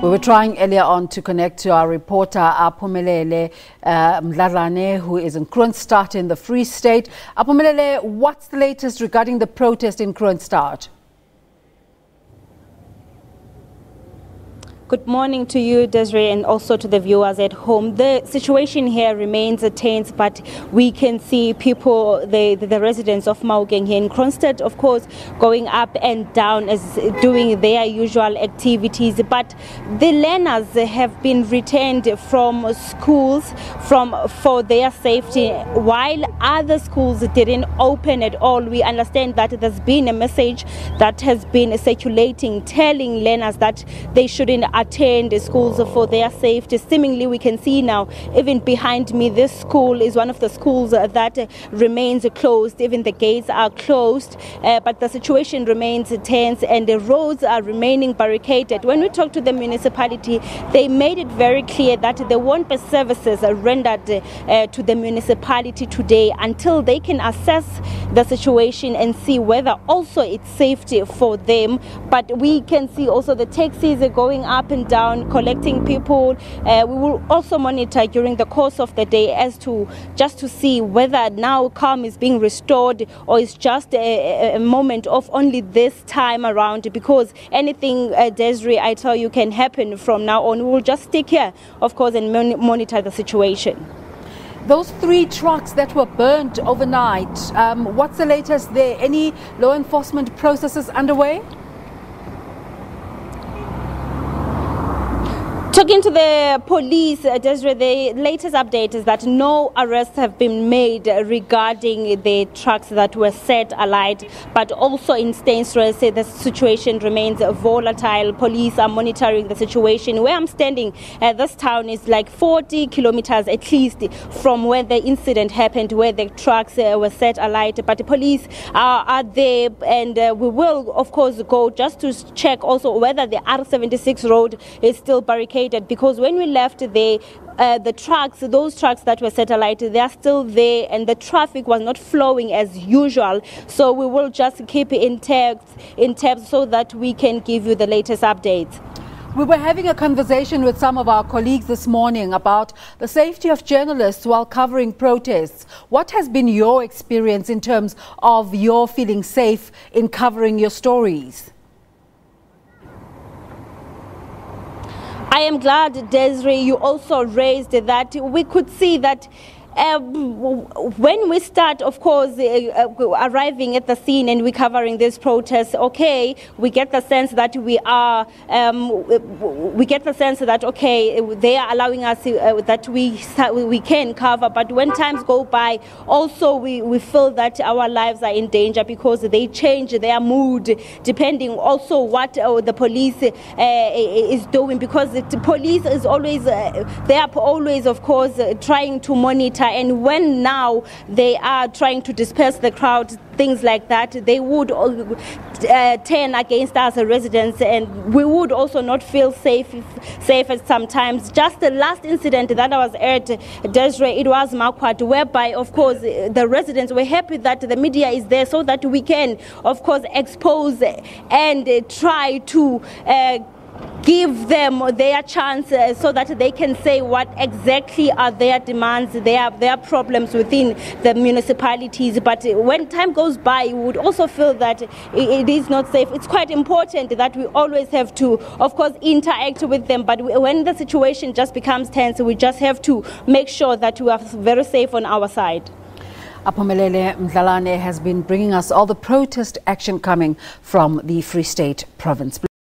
We were trying earlier on to connect to our reporter Aphumelele Mdlalane, who is in Kroonstad in the Free State. Aphumelele, what's the latest regarding the protest in Kroonstad? Good morning to you, Desiree, and also to the viewers at home. The situation here remains tense, but we can see people, the residents of Maokeng here in Kroonstad, of course, going up and down as doing their usual activities. But the learners have been returned from schools for their safety, while other schools didn't open at all. We understand that there's been a message that has been circulating, telling learners that they shouldn't attend the schools for their safety. Seemingly, we can see now, even behind me, this school is one of the schools that remains closed. Even the gates are closed, but the situation remains tense and the roads are remaining barricaded. When we talk to the municipality, they made it very clear that there won't be services rendered to the municipality today until they can assess the situation and see whether also it's safety for them. But we can see also the taxis are going up and down, collecting people. We will also monitor during the course of the day as to just to see whether now calm is being restored or it's just a moment of only this time around, because anything, Desiree, I tell you, can happen from now on. We will just stick here, of course, and monitor the situation. Those 3 trucks that were burnt overnight, what's the latest there? Any law enforcement processes underway? Talking to the police, Desiree, the latest update is that no arrests have been made regarding the trucks that were set alight, but also in Steynsrus, the situation remains volatile. Police are monitoring the situation. Where I'm standing, this town is like 40 kilometers at least from where the incident happened, where the trucks were set alight. But the police are there, and we will, of course, go just to check also whether the R76 road is still barricaded. Because when we left the trucks, those trucks that were set alight, they are still there, and the traffic was not flowing as usual. So we will just keep it intact so that we can give you the latest updates. We were having a conversation with some of our colleagues this morning about the safety of journalists while covering protests. What has been your experience in terms of your feeling safe in covering your stories? I am glad, Desiree, you also raised that. We could see that when we start, of course, arriving at the scene and we're covering this protest, okay, we get the sense that okay, they are allowing us that we can cover. But when times go by, also we feel that our lives are in danger, because they change their mood depending also what the police is doing, because the police is always they are always, of course, trying to monitor. And when now they are trying to disperse the crowd, things like that, they would turn against us as residents, and we would also not feel safe at sometimes. Just the last incident that I was at, Desiree, it was Makwat, whereby, of course, the residents were happy that the media is there so that we can, of course, expose and try to give them their chance so that they can say what exactly are their demands, their problems within the municipalities. But when time goes by, we would also feel that it is not safe. It's quite important that we always have to, of course, interact with them. But when the situation just becomes tense, we just have to make sure that we are very safe on our side. Aphumelele Mdlalane has been bringing us all the protest action coming from the Free State province.